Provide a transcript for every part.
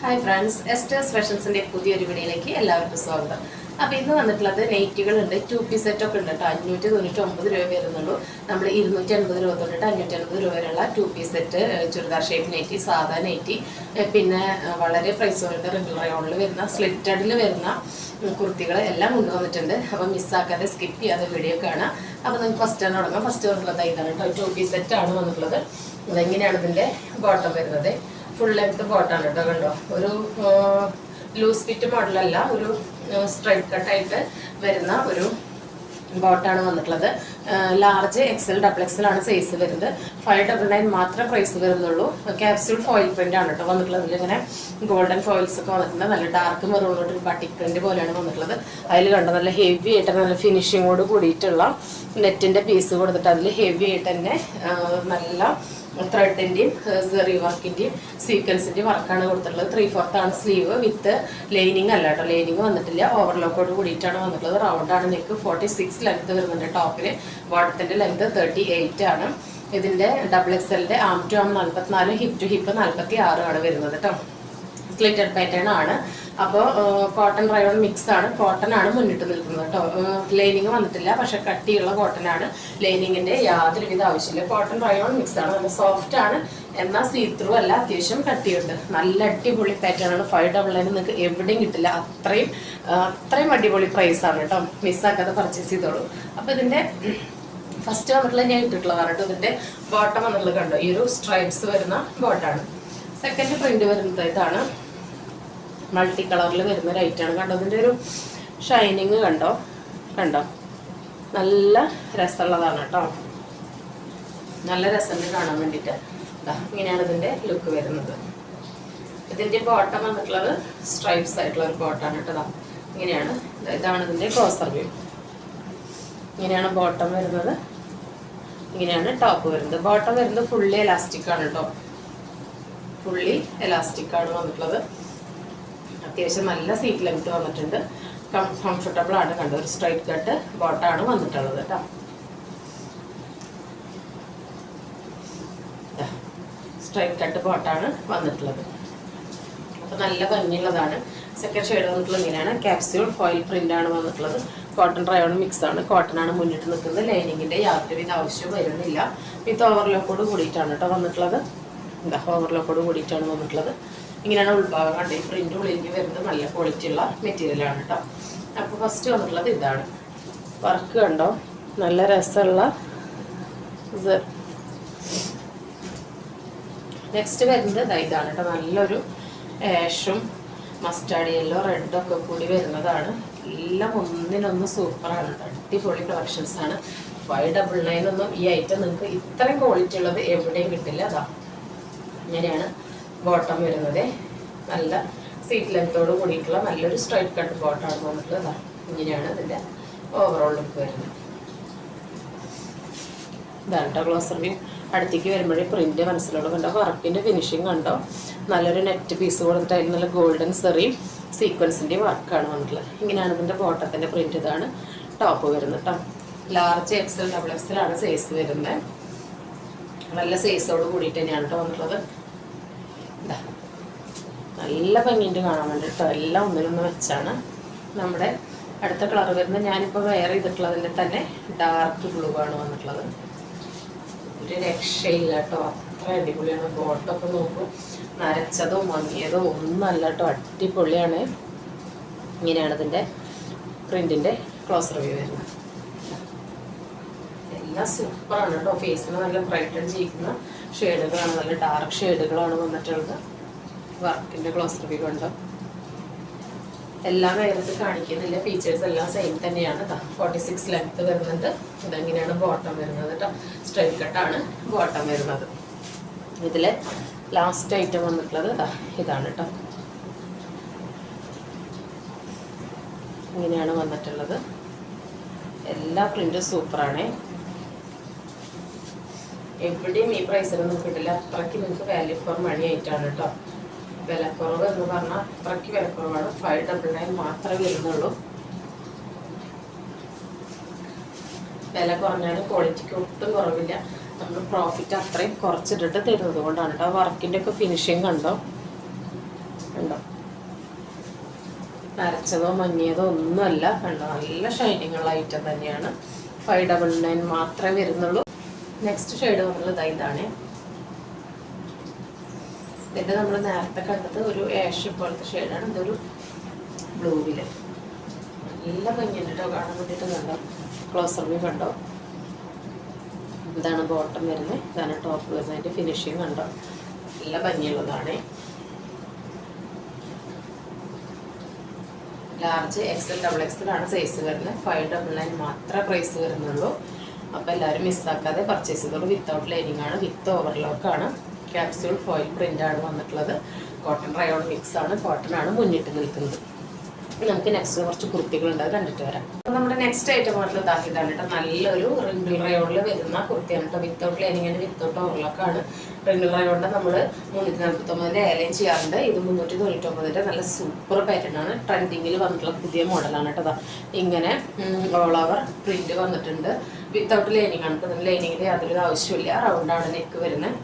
Hi friends, എസ്റ്റേഴ്സ് ഫാഷൻസിൻ്റെ പുതിയൊരു വീഡിയോയിലേക്ക് എല്ലാവർക്കും സ്വാഗതം. അപ്പോൾ ഇന്ന് വന്നിട്ടുള്ളത് നെയ്റ്റുകളുണ്ട്, 2 പീസ് സെറ്റൊക്കെ ഉണ്ട് കേട്ടോ. 599 രൂപ വരുന്നുള്ളൂ. നമ്മൾ 280 രൂപ തൊട്ടിട്ട് 580 രൂപ വരെയുള്ള 2 piece set churidar shape nightie, സാധാ നൈറ്റി, പിന്നെ വളരെ പ്രൈസ് കുറഞ്ഞ റെഗുലർ റയോണിൽ വരുന്ന സ്ലിറ്റഡിൽ വരുന്ന കുർത്തികൾ എല്ലാം കൊണ്ടുവന്നിട്ടുണ്ട്. അപ്പോൾ മിസ്സാക്കാതെ സ്കിപ്പ് ചെയ്യാതെ വീഡിയോ കാണാം. അപ്പോൾ നമുക്ക് ഫസ്റ്റ് ആണ് തുടങ്ങാം. ഫസ്റ്റ് വന്നിട്ടുള്ളത് ഇതാണ് കേട്ടോ, 2 പീസ് സെറ്റാണ് വന്നിട്ടുള്ളത്. ഇതെങ്ങനെയാണ് ഇതിൻ്റെ ബോട്ടം വരുന്നത്? ഫുൾ ലെങ്ത് ബോട്ടാണ് കേട്ടോ. കണ്ടോ, ഒരു ലൂസ് ഫിറ്റ് മോഡലല്ല, ഒരു സ്ട്രൈറ്റ് കട്ടായിട്ട് വരുന്ന ഒരു ബോട്ടാണ് വന്നിട്ടുള്ളത്. ലാർജ് എക്സൽ ഡബിൾ എക്സൽ ആണ് സൈസ് വരുന്നത്. 599 മാത്രമേ പ്രൈസ് വരുന്നുള്ളൂ. ക്യാപ്സ്യൂൾ ഫോയിൽ പ്രിന്റ് ആണ് കേട്ടോ വന്നിട്ടുള്ളത്. ഇതിലിങ്ങനെ ഗോൾഡൻ ഫോയിൽസ് ഒക്കെ വന്നിട്ടുണ്ട്. നല്ല ഡാർക്ക് മെറൂണോട്ട് ഒരു ബട്ടിക് പ്രിന്റ് പോലെയാണ് വന്നിട്ടുള്ളത്. അതിൽ കണ്ടോ, നല്ല ഹെവി ആയിട്ട് നല്ല ഫിനിഷിങ്ങോട് കൂടിയിട്ടുള്ള നെറ്റിന്റെ പീസ് കൊടുത്തിട്ട് അതിൽ ഹെവി ആയിട്ട് തന്നെ നല്ല ത്രെഡിൻ്റെയും സെറി വർക്കിൻ്റെയും സീക്വൻസിൻ്റെയും വർക്കാണ് കൊടുത്തിട്ടുള്ളത്. 3/4 ആണ് സ്ലീവ് വിത്ത് ലൈനിങ് അല്ല കേട്ടോ, ലൈനിങ് വന്നിട്ടില്ല. ഓവർലോക്കോട് കൂടിയിട്ടാണ് വന്നിട്ടുള്ളത്. റൗണ്ടാണ് നെക്ക്. 46 ലെങ്ത് വരുന്നുണ്ട് ടോപ്പിന്. ബോട്ടത്തിൻ്റെ ലെങ്ത് 38 ആണ്. ഇതിൻ്റെ ഡബിൾ എക്സലിൻ്റെ arm to arm 44, hip to hip 46 ആണ് വരുന്നത് കേട്ടോ. സ്ലിറ്റഡ് പാറ്റേൺ ആണ്. അപ്പോൾ കോട്ടൺ റയോൺ മിക്സ് ആണ്. കോട്ടൺ ആണ് മുന്നിട്ട് നിൽക്കുന്നത് കേട്ടോ. ലൈനിങ് വന്നിട്ടില്ല, പക്ഷെ കട്ടിയുള്ള കോട്ടൺ ആണ്. ലൈനിങ്ങിന്റെ യാതൊരുവിധ ആവശ്യമില്ല. കോട്ടൺ റയോൺ മിക്സ് ആണ്. നല്ല സോഫ്റ്റ് ആണ്, എന്നാൽ സീത്രൂ അല്ല, അത്യാവശ്യം കട്ടിയുണ്ട്. നല്ല അടിപൊളി പാറ്റേൺ ആണ്. 599 നിങ്ങൾക്ക് എവിടെയും കിട്ടില്ല. അത്രയും അടിപൊളി പ്രൈസ് ആണ് കേട്ടോ. മിസ്സാക്കാതെ പർച്ചേസ് ചെയ്തോളൂ. അപ്പോൾ ഇതിന്റെ ഫസ്റ്റ് വന്നിട്ടുള്ള ഞാൻ ഇട്ടിട്ടുള്ളതാണ് കേട്ടോ. ഇതിന്റെ ബോട്ടം വന്നിട്ടുള്ളത് കണ്ടോ, ഈ ഒരു സ്ട്രൈപ്സ് വരുന്ന ബോട്ടാണ്. സെക്കൻഡ് പ്രിന്റ് വരുന്നത് ഇതാണ്, മൾട്ടി കളറിൽ വരുന്ന ഒരു ഐറ്റാണ്. കണ്ടോ, ഇതിൻ്റെ ഒരു ഷൈനിങ് കണ്ടോ, നല്ല രസമുള്ളതാണ് കേട്ടോ. നല്ല രസമുണ്ട് കാണാൻ വേണ്ടിയിട്ട്. ഇങ്ങനെയാണ് ഇതിൻ്റെ ലുക്ക് വരുന്നത്. ഇതിൻ്റെ ബോട്ടം വന്നിട്ടുള്ളത് സ്ട്രൈപ്സ് ആയിട്ടുള്ള ഒരു ബോട്ടാണ് കേട്ടോ. ഇങ്ങനെയാണ്, ഇതാണ് ഇതിൻ്റെ ക്ലോസർ വ്യൂ. ഇങ്ങനെയാണ് ബോട്ടം വരുന്നത്. ഇങ്ങനെയാണ് ടോപ്പ് വരുന്നത്. ബോട്ടം വരുന്നത് ഫുള്ളി എലാസ്റ്റിക് ആണ് കേട്ടോ. ഫുള്ളി എലാസ്റ്റിക് ആണ് വന്നിട്ടുള്ളത്. അത്യാവശ്യം നല്ല സീറ്റ് ലെങ്ത് വന്നിട്ടുണ്ട്. കംഫർട്ടബിൾ ആണ്. കണ്ടോ, ഒരു സ്ട്രൈറ്റ് കട്ട് ബോട്ടാണ് വന്നിട്ടുള്ളത് കേട്ടോ. സ്ട്രൈറ്റ് കട്ട് ബോട്ടാണ് വന്നിട്ടുള്ളത്. അപ്പോൾ നല്ല ഭംഗിയുള്ളതാണ്. സെക്കൻഡ് ഷെയ്ഡ് വന്നിട്ടുള്ളത് ഇങ്ങനെയാണ്. ക്യാപ്സ്യൂൾ ഫോയിൽ പ്രിന്റ് ആണ് വന്നിട്ടുള്ളത്. കോട്ടൺ റയോൺ മിക്സ് ആണ്. കോട്ടൺ ആണ് മുന്നിട്ട് നിൽക്കുന്നത്. ലൈനിങ്ങിന്റെ യാതൊരുവിധ ആവശ്യവും വരുന്നില്ല. വിത്ത് ഓവർലോക്കോട് കൂടിയിട്ടാണ് കേട്ടോ വന്നിട്ടുള്ളത്. ഓവർലോക്കോട് കൂടിയിട്ടാണ് വന്നിട്ടുള്ളത്. ഇങ്ങനെയാണ് ഉൾഭാഗം. കണ്ടോ, ഈ പ്രിന്റ് ഉള്ളിലേക്ക് വരുന്നത് നല്ല ക്വാളിറ്റി ഉള്ള മെറ്റീരിയലാണ് കേട്ടോ. അപ്പോൾ ഫസ്റ്റ് വന്നിട്ടുള്ളത് ഇതാണ്. വർക്ക് കണ്ടോ, നല്ല രസമുള്ള. നെക്സ്റ്റ് വരുന്നത് ഇതാണ് കേട്ടോ. നല്ലൊരു ആഷും മസ്റ്റാർഡ് യെല്ലോ റെഡും ഒക്കെ കൂടി വരുന്നതാണ്. എല്ലാം ഒന്നിനൊന്ന് സൂപ്പറാണ് കേട്ടോ. അടിപൊളി കളക്ഷൻസ് ആണ്. 599 ഒന്നും ഈ ഐറ്റം നിങ്ങൾക്ക് ഇത്രയും ക്വാളിറ്റി ഉള്ളത് എവിടെയും കിട്ടില്ല. ഇങ്ങനെയാണ് ബോട്ടം വരുന്നത്. നല്ല സീറ്റ് ലെങ്ത്തോട് കൂടിയിട്ടുള്ള നല്ലൊരു സ്ട്രൈറ്റ് കട്ട് ബോട്ടമാണ് വന്നിട്ടുള്ളത്. ഇങ്ങനെയാണ് ഇതിൻ്റെ ഓവറോൾ ലുക്ക് വരുന്നത്. ഇതാണ് കേട്ടോ ക്ലോസർ വ്യൂ. അടുത്തേക്ക് വരുമ്പോഴേ പ്രിന്റ് മനസ്സിലുള്ളൂ. കണ്ടോ, വർക്കിൻ്റെ ഫിനിഷിങ് കണ്ടോ, നല്ലൊരു നെറ്റ് പീസ് കൊടുത്തിട്ട് അതിൽ നല്ല ഗോൾഡൻ സെറിയും സീക്വൻസിൻ്റെ വർക്കാണ് വന്നിട്ടുള്ളത്. ഇങ്ങനെയാണ് ഇതിൻ്റെ ബോട്ടത്തിൻ്റെ പ്രിന്റ്. ഇതാണ് ടോപ്പ് വരുന്നത് കേട്ടോ. ലാർജ് എക്സൽ ഡബിൾ എക്സൽ ആണ് സൈസ് വരുന്നത്. നല്ല സൈസോട് കൂടിയിട്ട് തന്നെയാണ് കേട്ടോ വന്നിട്ടുള്ളത്. നല്ല ഭംഗിയുണ്ട് കാണാൻ വേണ്ടിയിട്ട്. എല്ലാം ഒന്നിനൊന്ന് വെച്ചാണ്. നമ്മുടെ അടുത്ത കളർ വരുന്നത് ഞാനിപ്പോൾ വെയർ ചെയ്തിട്ടുള്ളതിൻ്റെ തന്നെ ഡാർക്ക് ബ്ലൂ ആണ് വന്നിട്ടുള്ളത്. ഒരു രക്ഷയില്ല കേട്ടോ, അത്ര അടിപൊളിയാണ്. ബോട്ടൊക്കെ നോക്കും, നരച്ചതോ മങ്ങിയതോ ഒന്നല്ല കേട്ടോ, അടിപൊളിയാണ്. ഇങ്ങനെയാണ് ഇതിൻ്റെ പ്രിന്റിൻ്റെ ക്ലോസർ വ്യൂ വരുന്നത്. എല്ലാം സൂപ്പറാണ് കേട്ടോ. ഫേസിന് നല്ല ബ്രൈറ്റൺ ചെയ്യിക്കുന്ന ഷെയ്ഡുകളാണ്, നല്ല ഡാർക്ക് ഷെയ്ഡുകളാണ് വന്നിട്ടുള്ളത്. വർക്കിൻ്റെ ക്ലോസർ വ്യൂ കണ്ടോ. എല്ലാം വേറെ കാണിക്കുന്നില്ല. ഫീച്ചേഴ്സ് എല്ലാം സെയിം തന്നെയാണ്. 46 ലെങ്ത് വരുന്നുണ്ട്. ഇതെങ്ങനെയാണ് ബോട്ടം വരുന്നത് കേട്ടോ. സ്ട്രൈറ്റ് കട്ടാണ് ബോട്ടം വരുന്നത്. ഇതിൽ ലാസ്റ്റ് ഐറ്റം വന്നിട്ടുള്ളത് ഇതാണ് കേട്ടോ. ഇങ്ങനെയാണ് വന്നിട്ടുള്ളത്. എല്ലാ പ്രിന്റും സൂപ്പറാണ്. എവിടെയും ഈ പ്രൈസിലൊന്നും കിട്ടില്ല. അത്രയ്ക്ക് നിങ്ങൾക്ക് വാല്യൂ ഫോർ മണി ആയിട്ടാണ് കേട്ടോ. വിലക്കുറവ് എന്ന് പറഞ്ഞാൽ അത്രയ്ക്ക് വിലക്കുറവാണ്. 599 മാത്രമേ വരുന്നുള്ളൂ. വില കുറഞ്ഞാലും ക്വാളിറ്റിക്ക് ഒട്ടും കുറവില്ല. നമ്മൾ പ്രോഫിറ്റ് അത്രയും കുറച്ചിട്ടിട്ട് തരുന്നത് കൊണ്ടാണ് കേട്ടോ. വർക്കിൻ്റെ ഒക്കെ ഫിനിഷിങ് കണ്ടോ, കണ്ടോ, നരച്ചതോ മങ്ങിയതോ ഒന്നുമല്ല. കണ്ടോ, നല്ല ഷൈനിങ് ഉള്ള ഐറ്റം തന്നെയാണ്. 599 മാത്രമേ വരുന്നുള്ളൂ. നെക്സ്റ്റ് ഷെയ്ഡ് വന്നുള്ളത് ഇതാണ്. ഇതിൻ്റെ നമ്മൾ നേരത്തെ കണ്ടത് ഒരു ആഷ് പോലത്തെ ഷെയ്ഡാണ്. ഇതൊരു ബ്ലൂവില് നല്ല ഭംഗിയുണ്ട് കേട്ടോ കാണാൻ വേണ്ടിയിട്ട്. കണ്ടോ, ക്ലോസർ വ്യൂ കണ്ടോ. ഇതാണ് ബോട്ടം വരുന്നത്, ഇതാണ് ടോപ്പ് വരുന്നത്. അതിൻ്റെ ഫിനിഷിങ് കണ്ടോ, നല്ല ഭംഗിയുള്ളതാണ്. ലാർജ് XL XXL ആണ് സൈസ് വരുന്നത്. 599 മാത്രമേ പ്രൈസ് വരുന്നുള്ളൂ. അപ്പോൾ എല്ലാവരും മിസ്സാക്കാതെ പർച്ചേസ് ചെയ്തോളൂ. വിത്തൗട്ട് ലൈനിങ് ആണ്, വിത്ത് ഓവർലോക്കാണ്. ക്യാപ്സ്യൂൾ ഫോയിൽ പ്രിൻ്റാണ് വന്നിട്ടുള്ളത്. കോട്ടൺ റയോൺ മിക്സ് ആണ്, കോട്ടൺ ആണ് മുന്നിട്ട് നിൽക്കുന്നത്. നമുക്ക് നെക്സ്റ്റ് കുറച്ച് കുർത്തികളുണ്ട്, അത് കണ്ടിട്ട് വരാം. അപ്പോൾ നമ്മുടെ നെക്സ്റ്റ് ഐറ്റം ആയിട്ടുള്ള ഇതാണ് കേട്ടോ. നല്ലൊരു റിങ്കിൾ റയോണിൽ വരുന്ന കുർത്തിയാണ് കേട്ടോ. വിത്തൗട്ട് ലൈനിങ് ആൻഡ് വിത്തൗട്ട് ഓവർലോക്കാണ്. റിങ്കിൾ റയോണിൻ്റെ നമ്മൾ 349 എയർലൈൻ ചെയ്യാറുണ്ട്. ഇത് 399 നല്ല സൂപ്പർ പാറ്റേൺ ആണ്. ട്രെൻഡിങ്ങിൽ വന്നിട്ടുള്ള പുതിയ മോഡലാണ് കേട്ടോ. ഇങ്ങനെ ഓൾ ഓവർ പ്രിന്റ് വന്നിട്ടുണ്ട്. വിത്തൗട്ട് ലൈനിങ് ആണ് കേട്ടോ. ലൈനിങ്ങിൻ്റെ യാതൊരു ആവശ്യമില്ല. റൗണ്ടാണ് നെക്ക് വരുന്നത്.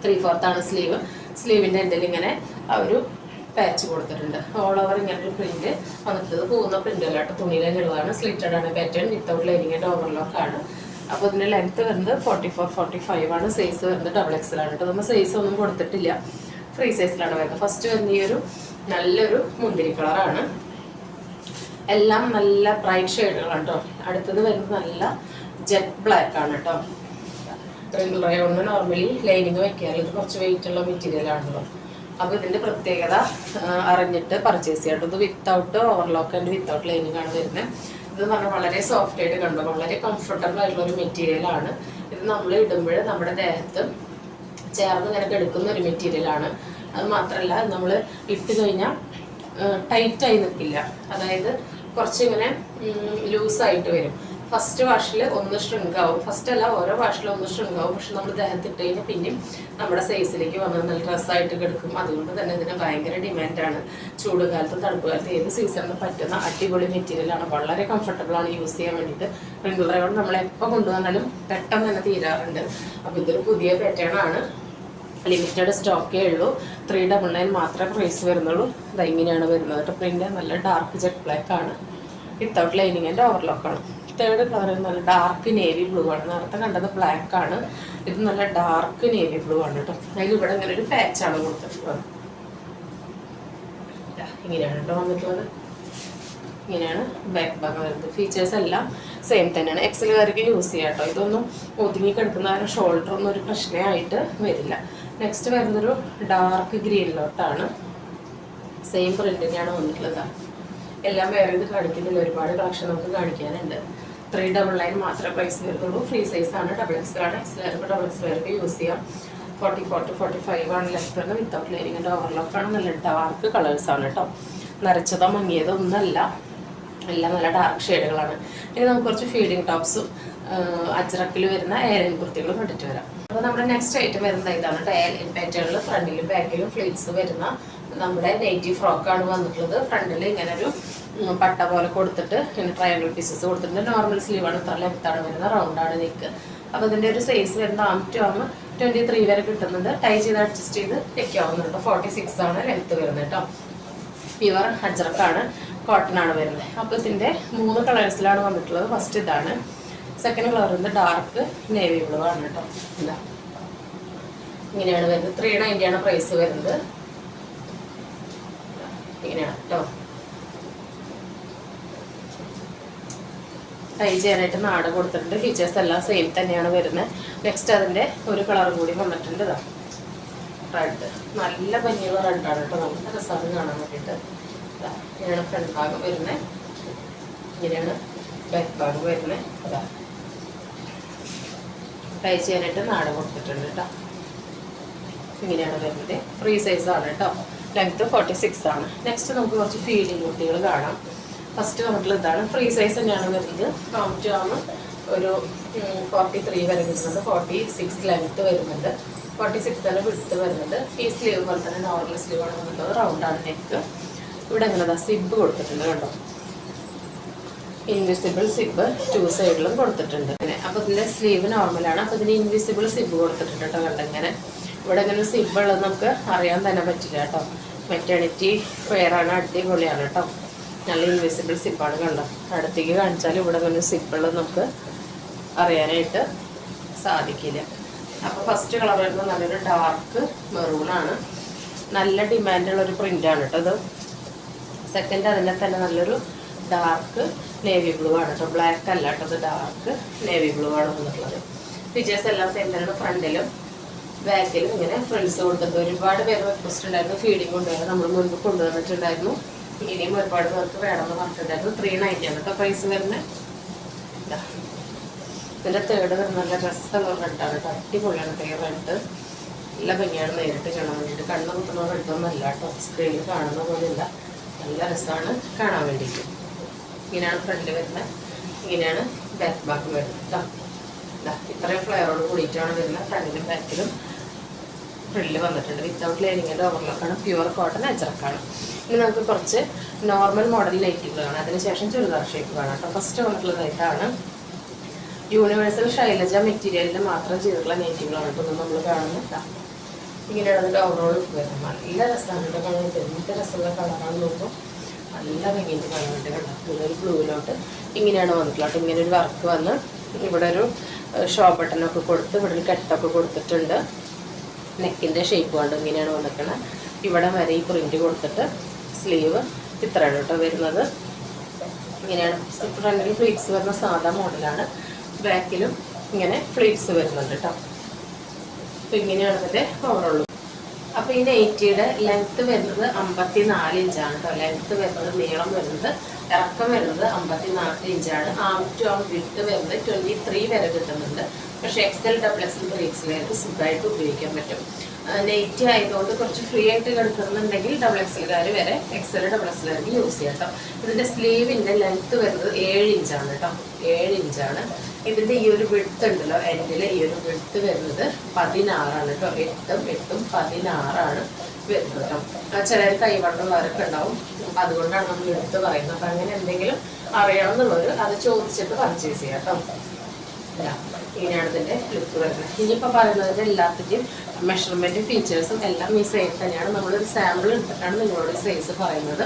3/4 ആണ് സ്ലീവ്. സ്ലീവിൻ്റെ എന്തെങ്കിലും ഇങ്ങനെ ആ ഒരു പാച്ച് കൊടുത്തിട്ടുണ്ട്. ഓൾ ഓവർ ഇങ്ങനെ ഒരു പ്രിന്റ് വന്നിട്ടുള്ളത്. പോകുന്ന പ്രിന്റ് അല്ല കേട്ടോ, തുണിയിൽ തന്നെയുള്ളതാണ്. സ്ലിറ്റഡ് ആണ് pattern. Without lining and overlock ആണ്. അപ്പോൾ ഇതിൻ്റെ ലെങ്ത് വരുന്നത് 44-45 ആണ്. സൈസ് വരുന്നത് XXL ആണ് കേട്ടോ. നമ്മൾ സൈസ് ഒന്നും കൊടുത്തിട്ടില്ല, ഫ്രീ സൈസിലാണ് വരുന്നത്. ഫസ്റ്റ് വരുന്ന ഈ ഒരു നല്ലൊരു മുന്തിരി കളറാണ്. എല്ലാം നല്ല ബ്രൈറ്റ് ഷെയ്ഡുകളാണ് കേട്ടോ. അടുത്തത് വരുന്നത് നല്ല ജെറ്റ് ബ്ലാക്ക് ആണ് കേട്ടോ. റിങ്കിൾ റയോണിന് നോർമലി ലൈനിങ് വയ്ക്കാറ്. ഇത് കുറച്ച് വെയിറ്റ് ഉള്ള മെറ്റീരിയൽ ആണല്ലോ. അപ്പോൾ ഇതിൻ്റെ പ്രത്യേകത അറിഞ്ഞിട്ട് പർച്ചേസ് ചെയ്യാം. ഇത് without overlock and without lining ആണ് വരുന്നത്. ഇത് പറഞ്ഞാൽ വളരെ സോഫ്റ്റ് ആയിട്ട് കണ്ടോ, വളരെ കംഫർട്ടബിൾ ആയിട്ടുള്ള ഒരു മെറ്റീരിയലാണ്. ഇത് നമ്മൾ ഇടുമ്പോൾ നമ്മുടെ ദേഹത്ത് ചേർന്ന് ഇങ്ങനെ എടുക്കുന്ന ഒരു മെറ്റീരിയലാണ്. അത് മാത്രമല്ല, നമ്മൾ ഇട്ട് കഴിഞ്ഞാൽ ടൈറ്റായി നിൽക്കില്ല. അതായത് കുറച്ചിങ്ങനെ ലൂസായിട്ട് വരും. ഫസ്റ്റ് വാഷിൽ ഒന്ന് ഷ്രിങ്ക് ആവും. ഫസ്റ്റ് അല്ല, ഓരോ വാഷിലും ഒന്ന് ഷ്രിങ്ക് ആവും. പക്ഷെ നമ്മൾ ദേഹത്ത് ഇട്ട് കഴിഞ്ഞാൽ പിന്നെയും നമ്മുടെ സൈസിലേക്ക് വന്ന് നല്ല ഡ്രസ്സായിട്ട് കിടക്കും. അതുകൊണ്ട് തന്നെ ഇതിന് ഭയങ്കര ഡിമാൻഡാണ്. ചൂട് കാലത്ത് തണുപ്പ് കാലത്ത് ഏത് സീസണിലും പറ്റുന്ന അടിപൊളി മെറ്റീരിയലാണ്. വളരെ കംഫർട്ടബിളാണ് യൂസ് ചെയ്യാൻ വേണ്ടിയിട്ട്. റിങ്കിൾ റയോൺ നമ്മൾ എപ്പോൾ കൊണ്ടുവന്നാലും പെട്ടെന്ന് തന്നെ തീരാറുണ്ട്. അപ്പോൾ ഇതൊരു പുതിയ പാറ്റേൺ ആണ്. ലിമിറ്റഡ് സ്റ്റോക്കേ ഉള്ളൂ. 399 മാത്രമേ പ്രൈസ് വരുന്നുള്ളൂ. ഇത് ഇങ്ങനെയാണ് വരുന്നത് കേട്ടോ. പ്രിന്റ് നല്ല ഡാർക്ക് ജെറ്റ് ബ്ലാക്ക് ആണ്. വിത്തൗട്ട് ലൈനിങ് ആൻഡ് ഓവർലോക്കാണ്. തേർഡ് കളർ നല്ല ഡാർക്ക് നേവി ബ്ലൂ ആണ്. നേരത്തെ കണ്ടത് ബ്ലാക്ക് ആണ്. ഇത് നല്ല ഡാർക്ക് നേവി ബ്ലൂ ആണ് കേട്ടോ. അതിൽ ഇവിടെ ഇങ്ങനെ ഒരു പാച്ചാണ് കൊടുത്തിട്ടുള്ളത്. ഇങ്ങനെയാണ് കേട്ടോ വന്നിട്ടുള്ളത്. ഇങ്ങനെയാണ് ബാക്ക് ഭാഗം വരുന്നത്. ഫീച്ചേഴ്സ് എല്ലാം സെയിം തന്നെയാണ്. എക്സലുകാർക്ക് യൂസ് ചെയ്യാം കേട്ടോ. ഇതൊന്നും ഒതുങ്ങി കിടക്കുന്ന ഷോൾഡർ ഒന്നും ഒരു പ്രശ്നമായിട്ട് വരില്ല. നെക്സ്റ്റ് വരുന്നൊരു ഡാർക്ക് ഗ്രീനിലോട്ടാണ്. സെയിം പ്രിന്റ് തന്നെയാണ് വന്നിട്ടുള്ളത്. എല്ലാം വേറെ ഇത് കാണിക്കുന്നില്ല, ഒരുപാട് കളക്ഷൻ നമുക്ക് കാണിക്കാനുണ്ട്. 399 മാത്രമേ പ്രൈസ് വരുന്നുള്ളൂ. ഫ്രീ സൈസ് ആണ്. XXL ആണ്. XXL യൂസ് ചെയ്യാം. 44-45 ആണ് ലെങ്ത് വരുന്നത്. വിത്തൗട്ട് ലൈനിങ് ആൻഡ് ഓവർലോക്കാണ്. നല്ല ഡാർക്ക് കളേഴ്സാണ് കേട്ടോ. നരച്ചതോ മങ്ങിയതോ ഒന്നല്ല, എല്ലാം നല്ല ഡാർക്ക് ഷെയ്ഡുകളാണ്. ഇനി നമുക്ക് കുറച്ച് ഫീഡിങ് ടോപ്സും അജ്രക്കിൽ വരുന്ന എയർലൈൻ കുർത്തികളും കണ്ടിട്ട് വരാം. അപ്പോൾ നമ്മുടെ നെക്സ്റ്റ് ഐറ്റം വരുന്നത് ഇതാണ് കേട്ടോ. എയർലൈൻ പാറ്റേണിൽ ഫ്രണ്ടിലും ബാക്കിലും ഫ്ലീറ്റ്സ് വരുന്ന നമ്മുടെ നെയ്റ്റി ഫ്രോക്കാണ് വന്നിട്ടുള്ളത്. ഫ്രണ്ടിൽ ഇങ്ങനെ ഒരു പട്ട പോലെ കൊടുത്തിട്ട് ഇങ്ങനെ ട്രയാങ്കിൾ പീസസ് കൊടുത്തിട്ടുണ്ട്. നോർമൽ സ്ലീവാണ്. ഇത്ര ലെങ്ത്താണ് വരുന്നത്. റൗണ്ടാണ് നെക്ക്. അപ്പോൾ ഇതിൻ്റെ ഒരു സൈസ് വരുന്ന ആം ടു ആം 23 വരെ കിട്ടുന്നുണ്ട്. ടൈ ചെയ്ത് അഡ്ജസ്റ്റ് ചെയ്ത് വെക്കാവുന്നുണ്ട്. 46 ആണ് ലെങ്ത്ത് വരുന്നത് കേട്ടോ. പ്യുവർ അജ്രക്കാണ്, കോട്ടൺ ആണ് വരുന്നത്. അപ്പോൾ ഇതിൻ്റെ 3 കളേഴ്സിലാണ് വന്നിട്ടുള്ളത്. ഫസ്റ്റ് ഇതാണ്. സെക്കൻഡ് കളർ വരുന്നത് ഡാർക്ക് നേവി ബ്ലൂ ആണ് കേട്ടോ. ഇതാ ഇങ്ങനെയാണ് വരുന്നത്. 390 ആണ് പ്രൈസ് വരുന്നത്. ഇങ്ങനെയാണ് കേട്ടോ. ടൈ ചെയ്യാനായിട്ട് നാട് കൊടുത്തിട്ടുണ്ട്. ഫീച്ചേഴ്സ് എല്ലാം സെയിം തന്നെയാണ് വരുന്നത്. നെക്സ്റ്റ് അതിൻ്റെ ഒരു കളർ കൂടി വന്നിട്ടുണ്ട്. ഇതാ റെഡ്, നല്ല ഭംഗിയുള്ള റെഡാണ് കേട്ടോ. നമുക്ക് രസമാണ് കാണാൻ വേണ്ടിയിട്ട്. ഇങ്ങനെയാണ് ഫ്രണ്ട് ഭാഗം വരുന്നത്. ഇങ്ങനെയാണ് ബാക്ക് ഭാഗം വരുന്നത്. അതാ ടൈ ചെയ്യാനായിട്ട് നാട് കൊടുത്തിട്ടുണ്ട് കേട്ടോ. ഇങ്ങനെയാണ് വരുന്നത്. ഫ്രീ സൈസാണ് കേട്ടോ. ലെങ്ത്ത് 46 ആണ്. നെക്സ്റ്റ് നമുക്ക് കുറച്ച് ഫീഡിങ് കുട്ടികൾ കാണാം. ഫസ്റ്റ് വന്നിട്ടുള്ള ഇതാണ്. ഫ്രീ സൈസ് തന്നെയാണ് വരുന്നത്. കൗണ്ട് ആണ് ഒരു 43 വരെ കിട്ടുന്നത്. 46 ലെങ്ത്ത് വരുന്നുണ്ട്. 46 തന്നെ വിടുത്ത് വരുന്നത്. ഈ സ്ലീവ് പോലെ തന്നെ നോർമൽ സ്ലീവാണ് വന്നിട്ടുള്ളത്. റൗണ്ടാണ് നെക്ക്. ഇവിടെ എങ്ങനെ സിബ് കൊടുത്തിട്ടുണ്ട് കേട്ടോ. ഇൻവിസിബിൾ സിബ് 2 സൈഡിലും കൊടുത്തിട്ടുണ്ട്. അങ്ങനെ അപ്പോൾ ഇതിൻ്റെ സ്ലീവ് നോർമലാണ്. അപ്പോൾ ഇതിന് ഇൻവിസിബിൾ സിബ് കൊടുത്തിട്ടുണ്ട് കേട്ടോ. കണ്ടിങ്ങനെ ഇവിടെ ഇങ്ങനെ സിബ് ഉള്ളത് നമുക്ക് അറിയാൻ തന്നെ പറ്റില്ല കേട്ടോ. മെറ്റേണിറ്റി വെയറാണ്, അടിപൊളിയാണ് കേട്ടോ. നല്ല ഇൻവിസിബിൾ സിപ്പാണ്, കണ്ടോ. അടുത്തേക്ക് കാണിച്ചാൽ ഇവിടെ നിന്ന് സിപ്പുകൾ നമുക്ക് അറിയാനായിട്ട് സാധിക്കില്ല. അപ്പോൾ ഫസ്റ്റ് കളർ വരുന്നത് നല്ലൊരു ഡാർക്ക് മെറൂണാണ്. നല്ല ഡിമാൻഡുള്ളൊരു പ്രിൻ്റാണ് കേട്ടോ ഇത്. സെക്കൻഡ് അതിൻ്റെ തന്നെ നല്ലൊരു ഡാർക്ക് നേവി ബ്ലൂ ആണ് കേട്ടോ. ബ്ലാക്ക് അല്ല കേട്ടോ, ഇത് ഡാർക്ക് നേവി ബ്ലൂ ആണ് വന്നിട്ടുള്ളത്. ഫീച്ചേഴ്സ് എല്ലാം സെയിം തന്നെ. ഫ്രണ്ടിലും ബാക്കിലും ഇങ്ങനെ ഫ്രിൽസ് കൊടുത്തിട്ട് ഒരുപാട് പേര് റിക്വസ്റ്റ് ഉണ്ടായിരുന്നു. ഫീഡിങ് കൊണ്ടുവരാൻ നമ്മൾ മുൻപ് കൊണ്ടുവന്നിട്ടുണ്ടായിരുന്നു. ഇനിയും ഒരുപാട് പേർക്ക് വേണമെന്ന് പറഞ്ഞിട്ടുണ്ടായിരുന്നു. 390 ആണ് കേട്ടോ പ്രൈസ് വരുന്നത്. ഇതിൻ്റെ തേർഡ് വരുന്ന നല്ല രസമുള്ള റെഡാണ് കേട്ടോ. അടിപൊളിയാണ് കേട്ടോ ഈ റെഡ്. നല്ല ഭംഗിയാണ് നേരിട്ട് കാണാൻ വേണ്ടിയിട്ട്. കണ്ണ് കുത്തുന്ന റെഡൊന്നും അല്ല കേട്ടോ, സ്ക്രീനിൽ കാണുന്ന പോലെ ഇല്ല. നല്ല രസമാണ് കാണാൻ വേണ്ടിയിട്ട്. ഇങ്ങനെയാണ് ഫ്രണ്ട് വരുന്നത്, ഇങ്ങനെയാണ് ബാക്ക് ഭാഗം വരുന്നത് കേട്ടോ. ഇത്രയും ഫ്ലെയറോട് കൂടിയിട്ടാണ് വരുന്നത്. ഫ്രണ്ടിലും ബാക്കിലും ഫ്രില്ല് വന്നിട്ടുണ്ട്. വിത്തൗട്ട് ലൈനിങ്ങിൻ്റെ ഓവർലോക്കാണ്. പ്യുവർ കോട്ടൺ അജറക്കാണ്. ഇനി നമുക്ക് കുറച്ച് നോർമൽ മോഡൽ നൈറ്റികൾ കാണാം. അതിനുശേഷം ചുരിദാർ ഷേപ്പ് കാണാം കേട്ടോ. ഫസ്റ്റ് വന്നിട്ടുള്ള ഇതാണ് യൂണിവേഴ്സൽ ശൈലജ മെറ്റീരിയലിൽ മാത്രം ചെയ്തിട്ടുള്ള നൈറ്റികളാണ് കേട്ടോ നമ്മൾ കാണുന്നത്. ഇങ്ങനെയാണ് അതിൻ്റെ ഓവറോൾ വരുന്നത്. നല്ല രസമാണ് കേട്ടോ കാണാൻ. എന്ത് രസമുള്ള കളറാണ് നോക്കും. നല്ല ഭംഗിയിട്ട് കാണാൻ വേണ്ടി കണ്ടോ. ഇവിടെ ഒരു ബ്ലൂവിലോട്ട് ഇങ്ങനെയാണ് വന്നിട്ടുള്ളത്. ഇങ്ങനെ ഒരു വർക്ക് വന്ന് ഇവിടെ ഒരു ഷോ ബട്ടണൊക്കെ കൊടുത്ത് ഇവിടെ ഒരു കെട്ടൊക്കെ കൊടുത്തിട്ടുണ്ട്. നെക്കിൻ്റെ ഷേപ്പ് കൊണ്ട് ഇങ്ങനെയാണ് വന്നിരിക്കുന്നത്. ഇവിടെ വരെ ഈ പ്രിൻറ്റ് കൊടുത്തിട്ട് സ്ലീവ് ഇത്രയാണ് കേട്ടോ വരുന്നത്. ഇങ്ങനെയാണ് ഫ്രണ്ടിൽ ഫ്ലീറ്റ്സ് വരുന്ന സാധാ മോഡലാണ്. ബാക്കിലും ഇങ്ങനെ ഫ്ലീറ്റ്സ് വരുന്നുണ്ട് കേട്ടോ. അപ്പോൾ ഇങ്ങനെയാണ് ഇതിൻ്റെ ഓവറോൾ. അപ്പോൾ ഈ നൈറ്റിയുടെ ലെങ്ത്ത് വരുന്നത് 54 ഇഞ്ചാണ് കേട്ടോ. ലെങ്ത്ത് വരുന്നത്, നീളം വരുന്നത്, ഇറക്കം വരുന്നത് 54 ഇഞ്ചാണ്. ആം ടു ആം വിട്ട് വരുന്നത് 23 വരെ കിട്ടുന്നുണ്ട്. പക്ഷേ XL, XXL, 3XL സുഖമായിട്ട് ഉപയോഗിക്കാൻ പറ്റും. നൈറ്റി ആയതുകൊണ്ട് കുറച്ച് ഫ്രീ ആയിട്ട് കിടക്കുന്നുണ്ടെങ്കിൽ XXL വരെ XL, XXL യൂസ് ചെയ്യാം കേട്ടോ. ഇതിൻ്റെ സ്ലീവിൻ്റെ ലെങ്ത്ത് വരുന്നത് 7 ഇഞ്ചാണ് കേട്ടോ. 7 ഇഞ്ചാണ്. ഇതിൻ്റെ ഈ ഒരു വിഡ്ത്ത് ഉണ്ടല്ലോ, എൻഡിൽ ഈ ഒരു വിഡ്ത്ത് വരുന്നത് 16 കേട്ടോ. 8 16 വരുന്നത് കേട്ടോ. ചിലർ കൈവണ്ണമുള്ളവരൊക്കെ ഉണ്ടാവും, അതുകൊണ്ടാണ് നമ്മൾ എടുത്ത് പറയുന്നത്. അപ്പം അങ്ങനെ എന്തെങ്കിലും അറിയണമെന്നുള്ളവർ അത് ചോദിച്ചിട്ട് പർച്ചേസ് ചെയ്യാം കേട്ടോ. ഇങ്ങനെയാണ് ഇതിൻ്റെ ലുക്ക് വരുന്നത്. ഇനിയിപ്പോൾ പറയുന്നതിൻ്റെ എല്ലാത്തിൻ്റെയും മെഷർമെൻറ്റും ഫീച്ചേഴ്സും എല്ലാം ഈ സൈസ് തന്നെയാണ്. നമ്മളൊരു സാമ്പിൾ എടുത്തിട്ടാണ് നിങ്ങളോട് സൈസ് പറയുന്നത്.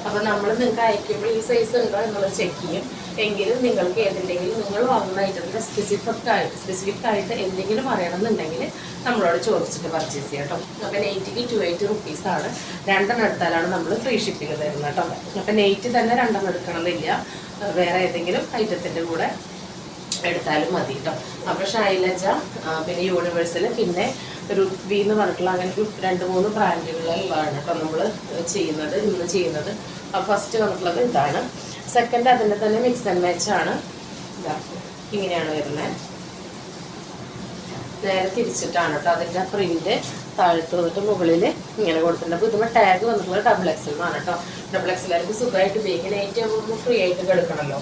അപ്പോൾ നമ്മൾ നിങ്ങൾക്ക് അയക്കുമ്പോൾ ഈ സൈസ് ഉണ്ടോ എന്നുള്ളത് ചെക്ക് ചെയ്യും. എങ്കിലും നിങ്ങൾക്ക് ഏതെങ്കിലും നിങ്ങൾ വാങ്ങുന്ന ഐറ്റത്തിൻ്റെ സ്പെസിഫിക് ആയിട്ട് എന്തെങ്കിലും അറിയണമെന്നുണ്ടെങ്കിൽ നമ്മളോട് ചോദിച്ചിട്ട് പർച്ചേസ് ചെയ്യാം കേട്ടോ. അപ്പോൾ നെയ്റ്റിക്ക് 280 റുപ്പീസാണ്. 2 എടുത്താലാണ് നമ്മൾ ഫ്രീ ഷിപ്പിംഗ് തരുന്നത് കേട്ടോ. അപ്പോൾ നെയ്റ്റ് തന്നെ 2 എടുക്കണമെന്നില്ല, വേറെ ഏതെങ്കിലും ഐറ്റത്തിൻ്റെ കൂടെ എടുത്താലും മതി കേട്ടോ. അപ്പോൾ ശൈലജ, പിന്നെ യൂണിവേഴ്സൽ, പിന്നെ രുത്വി എന്ന് പറഞ്ഞിട്ടുള്ള അങ്ങനെ 2-3 ബ്രാൻഡുകളിലാണ് കേട്ടോ നമ്മൾ ഇന്ന് ചെയ്യുന്നത്. അപ്പോൾ ഫസ്റ്റ് വന്നിട്ടുള്ളത് ഇതാണ്. സെക്കൻഡ് അതിൻ്റെ തന്നെ മിക്സ് ആൻഡ് മാച്ച് ആണ്. ഇതാ ഇങ്ങനെയാണ് വരുന്നത്. നേരെ തിരിച്ചിട്ടാണ് കേട്ടോ അതിൻ്റെ പ്രിന്റ് താഴത്ത് വന്നിട്ട് മുകളിൽ ഇങ്ങനെ കൊടുത്തിട്ടുണ്ട്. അപ്പോൾ ഇതുമ്പോൾ ടാഗ് വന്നിട്ടുള്ളത് XXL എന്നാണ് കേട്ടോ. XXL സുഖമായിട്ട് ഉപയോഗിക്കാൻ ഏറ്റവും ഫ്രീ ആയിട്ട് കിടക്കണമല്ലോ.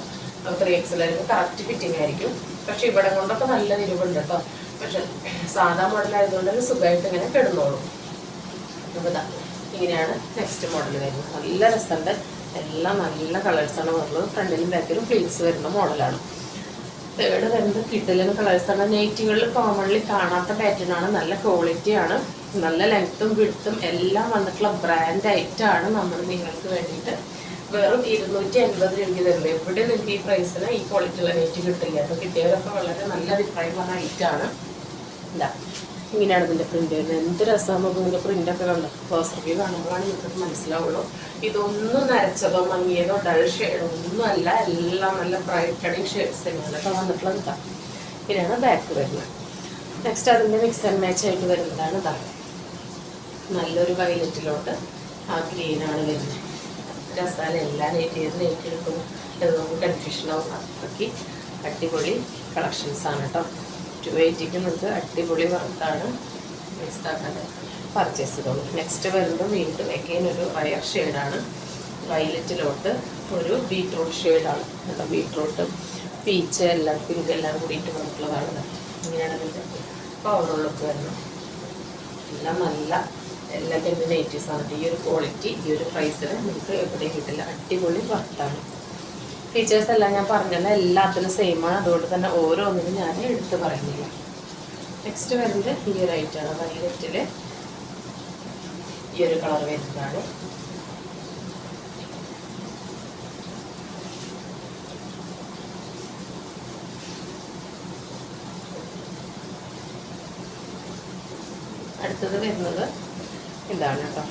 3XL കറക്റ്റ് ഫിറ്റിംഗ് ആയിരിക്കും. പക്ഷെ ഇവിടെ കൊണ്ടൊക്കെ നല്ല വിരിവുണ്ട് കേട്ടോ. പക്ഷെ സാധാ മോഡലായതുകൊണ്ട് തന്നെ സുഖമായിട്ട് ഇങ്ങനെ കിടന്നോളും. അപ്പോൾ ഇതാ ഇങ്ങനെയാണ് നെക്സ്റ്റ് മോഡൽ വരുന്നത്. നല്ല രസമുണ്ട്. എല്ലാം നല്ല കളേഴ്സാണ് വരുന്നത്. ഫ്രണ്ടിലും ബാക്കിലും ഫ്ലീറ്റ്സ് വരുന്ന മോഡലാണ്. തേർഡ് വരുന്നത് കിഡിലിന് കളേഴ്സാണ്. നൈറ്റികളിൽ കോമൺലി കാണാത്ത പാറ്റേണാണ്. നല്ല ക്വാളിറ്റിയാണ്. നല്ല ലെങ്ത്തും വിഡ്ത്തും എല്ലാം വന്നിട്ടുള്ള ബ്രാൻഡ് ഐറ്റമാണ് നമ്മൾ നിങ്ങൾക്ക് വേണ്ടിയിട്ട് വെറും 280 രൂപ തരുന്നത്. എവിടെ നിങ്ങൾക്ക് ഈ പ്രൈസിന് ഈ ക്വാളിറ്റിയുള്ള നൈറ്റ് കിട്ടില്ല. അപ്പോൾ കിട്ടിയവരൊക്കെ വളരെ നല്ല അഭിപ്രായം പറഞ്ഞ ഐറ്റാണ്. ഇല്ല ഇങ്ങനെയാണ് ഇതിൻ്റെ പ്രിൻ്റ് വരുന്നത്. എന്ത് രസമാണ് ഇതിൻ്റെ പ്രിൻ്റൊക്കെ കണ്ടോ. ക്ലോസ് റിവ്യൂ കാണുമ്പോഴാണ് നിങ്ങൾക്ക് മനസ്സിലാവുള്ളൂ. ഇതൊന്നും നരച്ചതോ മങ്ങിയതോ ഡൾ ഷെയ്ഡോ ഒന്നും അല്ല. എല്ലാം നല്ല ബ്രൈറ്റണിങ് ഷെയ്ഡ്സ് തന്നെയാണ് അപ്പോൾ വന്നിട്ടുള്ളത്. ഇതാ ഇങ്ങനെയാണ് ബാക്ക് വരുന്നത്. നെക്സ്റ്റ് അതിൻ്റെ മിക്സ് ആൻഡ് മാച്ച് ആയിട്ട് വരുന്നതാണ്. ഇതാ നല്ലൊരു വയലറ്റിലോട്ട് ആ ഗ്രീനാണ് വരുന്നത്. രസാല എല്ലാ നെയ്റ്റ് എടുക്കുന്നു അത് നമുക്ക് കൺഫ്യൂഷനാവും. അത്രയ്ക്ക് അടിപൊളി കളക്ഷൻസാണ് കേട്ടോ. 280 നിങ്ങൾക്ക് അടിപൊളി വർത്താണ്. മിക്സ് ആക്കാതെ പർച്ചേസ് ചെയ്തോളൂ. നെക്സ്റ്റ് വരുമ്പോൾ വീണ്ടും എഗെയിൻ ഒരു റയർ ഷെയ്ഡാണ്. വയലറ്റിലോട്ട് ഒരു ബീട്രൂട്ട് ഷെയ്ഡാണ് കേട്ടോ. ബീട്രൂട്ട്, പീച്ച് എല്ലാം പിങ്ക് എല്ലാം കൂടിയിട്ട് വന്നിട്ടുള്ളതാണ്. ഇങ്ങനെയാണ് ഇതിൻ്റെ പൗഡർ ലുക്ക് വരുന്നത്. എല്ലാം നല്ല എല്ലാത്തിൻ്റെ നൈറ്റീസാണ്. ഈ ഒരു ക്വാളിറ്റി ഈ ഒരു പ്രൈസിന് നിങ്ങൾക്ക് എവിടെയും കിട്ടില്ല. അടിപൊളി വർത്താണ്. ഫീച്ചേഴ്സ് എല്ലാം ഞാൻ പറഞ്ഞല്ലോ, എല്ലാത്തിനും സെയിമാണ്. അതുകൊണ്ട് തന്നെ ഓരോന്നിനും ഞാൻ എടുത്ത് പറയുന്നില്ല. നെക്സ്റ്റ് വരുന്നത് ഈ ഒരു ഐറ്റാണ്. വയലറ്റിൽ ഈ ഒരു കളർ വരുന്നതാണ്. അടുത്തത് വരുന്നത് ഇതാണ് കേട്ടോ.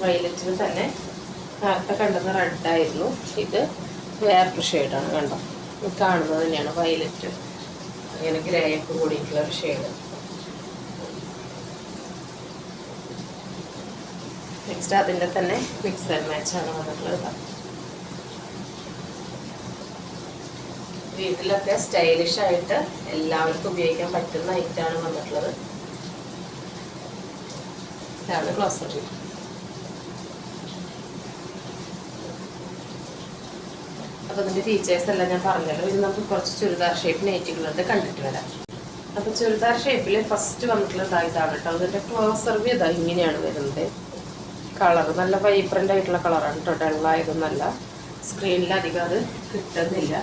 വയലറ്റിൽ തന്നെ നേരത്തെ കണ്ടത് റെഡായിരുന്നു, ഇത് വേറൊരു ഷെയ്ഡാണ്. കണ്ടോ, കാണുന്നത് തന്നെയാണ് വയലറ്റ്, അങ്ങനെ ഗ്രേ ഒക്കെ കൂടിയിട്ടുള്ള ഒരു ഷെയ്ഡ്. നെക്സ്റ്റ് അതിൻ്റെ തന്നെ മിക്സ് ആൻഡ് മാച്ചാണ് വന്നിട്ടുള്ളത്. വീട്ടിലൊക്കെ സ്റ്റൈലിഷ് ആയിട്ട് എല്ലാവർക്കും ഉപയോഗിക്കാൻ പറ്റുന്ന ഐറ്റാണ് വന്നിട്ടുള്ളത്. ഇതാണ് ക്ലോസർ. അപ്പോൾ ഇതിൻ്റെ ഫീച്ചേഴ്സ് എല്ലാം ഞാൻ പറഞ്ഞല്ലോ. ഇത് നമുക്ക് കുറച്ച് ചുരിദാർ ഷേപ്പ് നൈറ്റികളുണ്ട്, കണ്ടിട്ട് വരാം. അപ്പോൾ ചുരിദാർ ഷേപ്പിൽ ഫസ്റ്റ് വന്നിട്ടുള്ളത് ഇതാണ് കേട്ടോ. അതിൻ്റെ ക്ലോസർ ഇതാ ഇങ്ങനെയാണ് വരുന്നത്. കളർ നല്ല വൈബ്രൻ്റ് ആയിട്ടുള്ള കളറാണ് കേട്ടോ, ഡള്ളായതൊന്നല്ല. സ്ക്രീനിൽ അധികം അത് കിട്ടുന്നില്ല.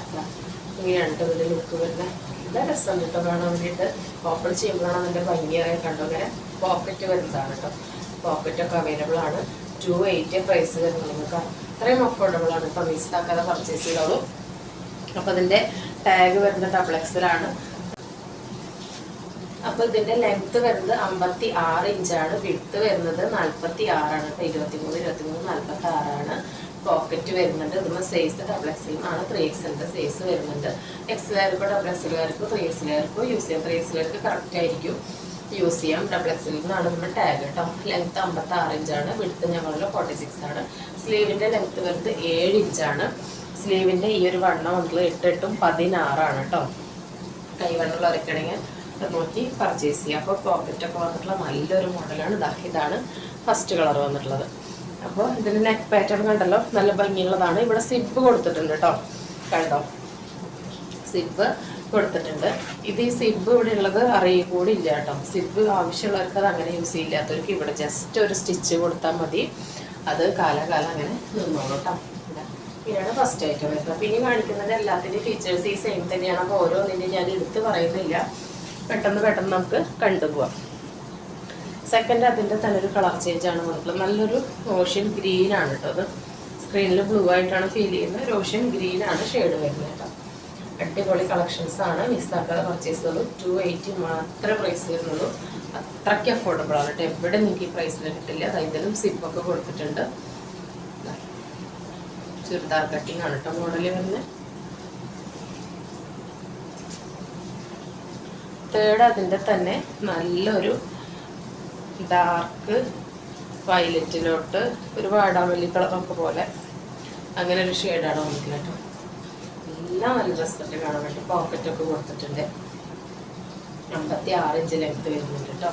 ഇങ്ങനെയാണ് ഇതിൻ്റെ ലുക്ക് വരുന്നത്. നല്ല രസം കേട്ടോ കാണാൻ വേണ്ടിയിട്ട്. ഓപ്പൺ ചെയ്യുമ്പോഴാണ് അതിൻ്റെ ഭംഗിയായി കണ്ടോ. ഇങ്ങനെ പോക്കറ്റ് വരുന്നതാണ് കേട്ടോ. പോക്കറ്റൊക്കെ അവൈലബിൾ ആണ്. 280 പ്രൈസ് വരുന്നത്. നിങ്ങൾക്ക് അത്രയും അഫോർഡബിൾ ആണ് കേട്ടോ. മിസ്സാക്കാതെ പർച്ചേസ് ചെയ്തോളൂ. അപ്പോൾ ഇതിൻ്റെ ടാഗ് വരുന്നത് XXL ആണ്. അപ്പോൾ ഇതിൻ്റെ ലെങ്ത്ത് വരുന്നത് 56 ഇഞ്ചാണ്. വിഡ്ത്ത് വരുന്നത് 46 ആണ് കേട്ടോ. 23, 46 പോക്കറ്റ് വരുന്നുണ്ട്. ഇതിന് സൈസ് XXL ആണ്. 3XL സൈസ് വരുന്നുണ്ട്. XLകാർക്കോ XXLകാർക്കോ 3XLകാർക്കോ യൂസ് ചെയ്യാം. 3XLകാർക്ക് കറക്റ്റ് ആയിരിക്കും യൂസ് ചെയ്യാം. XXL എന്നാണ് നമ്മൾ ടാഗ് കേട്ടോ. ലെങ്ത്ത് 56 ഇഞ്ചാണ്. വിഡ്ത്ത് ഞങ്ങളുടെ 46 ആണ്. സ്ലീവിൻ്റെ ലെങ്ത്ത് വരുന്നത് 7 ഇഞ്ചാണ്. സ്ലീവിൻ്റെ ഈ ഒരു വണ്ണം വന്നിട്ടുള്ളത് 8 8 16 കേട്ടോ. കൈവണ്ണുള്ള അരക്കണെങ്കിൽ നോക്കി പർച്ചേസ് ചെയ്യുക. അപ്പോൾ പോക്കറ്റൊക്കെ വന്നിട്ടുള്ള നല്ലൊരു മോഡലാണ്. ഇതാണ് ഫസ്റ്റ് കളർ വന്നിട്ടുള്ളത്. അപ്പോൾ ഇതിൻ്റെ നെക്ക് പാറ്റേൺ കണ്ടല്ലോ, നല്ല ഭംഗിയുള്ളതാണ്. ഇവിടെ സിബ് കൊടുത്തിട്ടുണ്ട് കേട്ടോ. കണ്ടോ, സിബ് കൊടുത്തിട്ടുണ്ട്. ഇത് ഈ സിബ് ഇവിടെ ഉള്ളത് അറിയുക കൂടി ഇല്ല കേട്ടോ. സിബ് ആവശ്യമുള്ളവർക്ക് അത് അങ്ങനെ യൂസ് ചെയ്യില്ലാത്തവർക്ക് ഇവിടെ ജസ്റ്റ് ഒരു സ്റ്റിച്ച് കൊടുത്താൽ മതി. അത് കാലകാലം അങ്ങനെ നിന്നോളൂ കേട്ടോ. പിന്നെയാണ് ഫസ്റ്റ് ഐറ്റം വരുന്നത്. പിന്നെ കാണിക്കുന്നത് എല്ലാത്തിൻ്റെയും ഫീച്ചേഴ്സ് ഈ സെയിം തന്നെയാണ്. അപ്പോൾ ഓരോന്നിൻ്റെയും ഞാൻ എടുത്ത് പറയുന്നില്ല, പെട്ടെന്ന് നമുക്ക് കണ്ടുപോകാം. സെക്കൻഡ് അതിൻ്റെ തന്നെ ഒരു കളർ ചേഞ്ച് ആണ് വന്നിട്ടുള്ളത്. നല്ലൊരു ഓഷ്യൻ ഗ്രീൻ ആണ് കേട്ടോ. അത് സ്ക്രീനിൽ ബ്ലൂ ആയിട്ടാണ് ഫീൽ ചെയ്യുന്നത്. ഒരു ഓഷ്യൻ ഗ്രീൻ ആണ് ഷെയ്ഡ് വരുന്നത് കേട്ടോ. അടിപൊളി കളക്ഷൻസ് ആണ്. മിസ്സാക്കാതെ പർച്ചേസ് ചെയ്തോളൂ. 280 മാത്രമേ പ്രൈസ് വരുന്നുള്ളൂ. അത്രയ്ക്ക് അഫോർഡബിൾ ആണ് കേട്ടോ. എവിടെ നിങ്ങൾക്ക് ഈ പ്രൈസിൽ കിട്ടില്ല. ഇതിലും സിപ്പൊക്കെ കൊടുത്തിട്ടുണ്ട്. ചുരിദാർ കട്ടിങ് ആണ് കേട്ടോ മോഡൽ വരുന്നത്. തേർഡ് അതിൻ്റെ തന്നെ നല്ലൊരു ഡാർക്ക് വയലറ്റിലോട്ട് ഒരു വാടാമല്ലി കളറൊക്കെ പോലെ അങ്ങനെ ഒരു ഷെയ്ഡാണ് വന്നിട്ടുള്ളത് കേട്ടോ. എല്ലാം നല്ല ഡ്രസ്സൊക്കെ കാണാൻ വേണ്ടി പോക്കറ്റൊക്കെ കൊടുത്തിട്ടുണ്ട്. 56 ഇഞ്ച് ലെങ്ത്ത് വരുന്നുണ്ട് കേട്ടോ.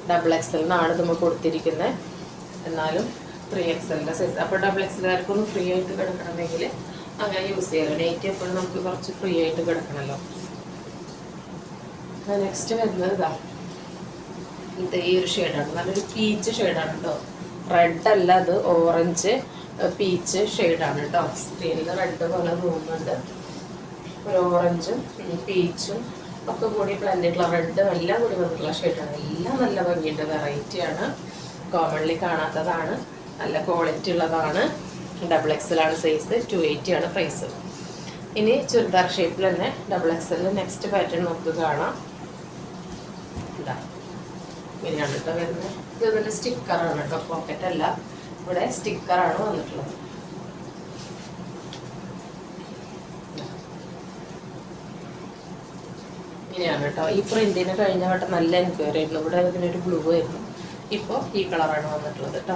XXL എന്നാണ് നമ്മൾ കൊടുത്തിരിക്കുന്നത്. എന്നാലും 3XL സൈസ്. അപ്പോൾ XXLകാർക്കൊന്ന് ഫ്രീ ആയിട്ട് കിടക്കണമെങ്കിൽ അങ്ങനെ യൂസ് ചെയ്യാമല്ലോ. നൈറ്റ് എപ്പോഴും നമുക്ക് കുറച്ച് ഫ്രീ ആയിട്ട് കിടക്കണമല്ലോ. നെക്സ്റ്റ് വരുന്നത് ഇത് ഈ ഒരു ഷെയ്ഡാണ്. നല്ലൊരു പീച്ച് ഷെയ്ഡാണ് കേട്ടോ. റെഡ് അല്ല, അത് ഓറഞ്ച് പീച്ച് ഷെയ്ഡാണ് കേട്ടോ. സ്ക്രീനിൽ റെഡ് പോലെ തോന്നുന്നുണ്ട്. ഒരു ഓറഞ്ചും പീച്ചും ഒക്കെ കൂടി ബ്ലെൻഡ് ആയിട്ടുള്ള റെഡും എല്ലാം കൂടി വന്നിട്ടുള്ള ഷെയ്ഡാണ്. എല്ലാം നല്ല ഭംഗിയുണ്ട്. വെറൈറ്റിയാണ്, കോമൺലി കാണാത്തതാണ്, നല്ല ക്വാളിറ്റി ഉള്ളതാണ്. XXL ആണ് സൈസ്. 280 ആണ് പ്രൈസ്. ഇനി ചുരിദാർ ഷേപ്പിൽ തന്നെ XXL നെക്സ്റ്റ് പാറ്റേൺ നമുക്ക് കാണാം. ഇങ്ങനെയാണ് കേട്ടോ വരുന്നത്. ഇത് ഇതിൻ്റെ സ്റ്റിക്കറാണ് കേട്ടോ, പോക്കറ്റ് അല്ല. ഇവിടെ സ്റ്റിക്കറാണ് വന്നിട്ടുള്ളത്. ഇങ്ങനെയാണ് കേട്ടോ. ഈ പ്രിന്റിന് കഴിഞ്ഞ വട്ടം നല്ല എൻക്വയറി ആയിരുന്നു. ഇവിടെ ഇതിനൊരു ബ്ലൂ ആയിരുന്നു. ഇപ്പോൾ ഈ കളറാണ് വന്നിട്ടുള്ളത് കേട്ടോ.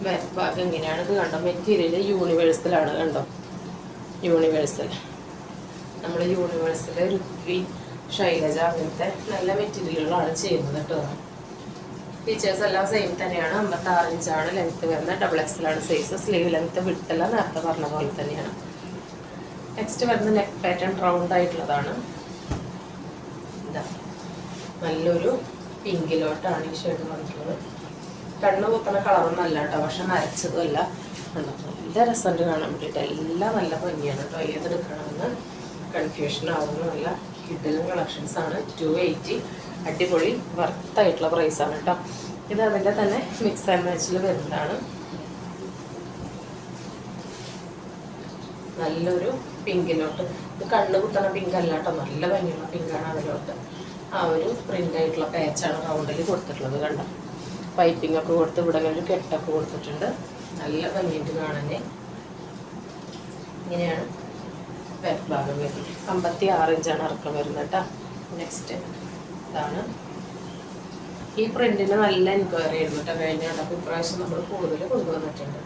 ബാക്ക് ഭാഗം ഇങ്ങനെയാണ്. ഇത് കണ്ടോ, മെറ്റീരിയൽ യൂണിവേഴ്സലാണ്. കണ്ടോ, യൂണിവേഴ്സൽ. നമ്മൾ യൂണിവേഴ്സൽ രുക്വി, ശൈലജ അങ്ങനത്തെ നല്ല മെറ്റീരിയലുകളാണ് ചെയ്യുന്നത് കേട്ടോ. ഫീച്ചേഴ്സ് എല്ലാം സെയിം തന്നെയാണ്. 56 ഇഞ്ചാണ് ലെങ്ത്ത് വരുന്നത്. XXL ആണ് സൈസ്. സ്ലീവ് ലെങ്ത്ത് വിട്ടെല്ലാം നേരത്തെ പറഞ്ഞ പോലെ തന്നെയാണ്. നെക്സ്റ്റ് വരുന്ന നെക്ക് പാറ്റേൺ റൗണ്ട് ആയിട്ടുള്ളതാണ്. ഇതാ നല്ലൊരു പിങ്കിലോട്ടാണ് ഈ ഷെയ്ഡ് വന്നിട്ടുള്ളത്. കണ്ണ് കുത്തുന്ന കളറൊന്നും അല്ല കേട്ടോ, പക്ഷെ നരച്ചതും അല്ല. നല്ല രസമുണ്ട് കാണാൻ വേണ്ടിയിട്ട്. എല്ലാം നല്ല ഭംഗിയാണ് കേട്ടോ. ഏതെടുക്കണമെന്ന് കൺഫ്യൂഷൻ ആവുന്നതല്ല. കിഡിലും കളക്ഷൻസ് ആണ്. 280 അടിപൊളി വർത്തായിട്ടുള്ള പ്രൈസാണ് കേട്ടോ. ഇത് അതിൻ്റെ തന്നെ മിക്സ് ആൻഡ് മാച്ചിൽ വരുന്നതാണ്. നല്ലൊരു പിങ്കിലോട്ട്, ഇത് കണ്ണ് കുത്തണ പിങ്ക് അല്ല കേട്ടോ, നല്ല ഭംഗിയുള്ള പിങ്കാണ്. അതിലോട്ട് ആ ഒരു പ്രിൻ്റ് ആയിട്ടുള്ള പാച്ചാണ് റൗണ്ടിൽ കൊടുത്തിട്ടുള്ളത്. കണ്ടോ, പൈപ്പിംഗ് ഒക്കെ കൊടുത്ത് ഇവിടെ ഒരു കെട്ടൊക്കെ കൊടുത്തിട്ടുണ്ട്. നല്ല ഭംഗിയിട്ട് കാണാനേ. ഇങ്ങനെയാണ് ബാക്ക് ഭാഗം വരുന്നത്. 56 ഇഞ്ചാണ് ഇറക്കം വരുന്നത് കേട്ടോ. നെക്സ്റ്റ് ഇതാണ്. ഈ പ്രിന്റിന് നല്ല എൻക്വയറി ആയിരുന്നു കേട്ടോ കഴിഞ്ഞ കണ്ടപ്പോൾ. ഇപ്രാവശ്യം നമ്മൾ കൂടുതൽ കൊണ്ടുവന്നിട്ടുണ്ട്.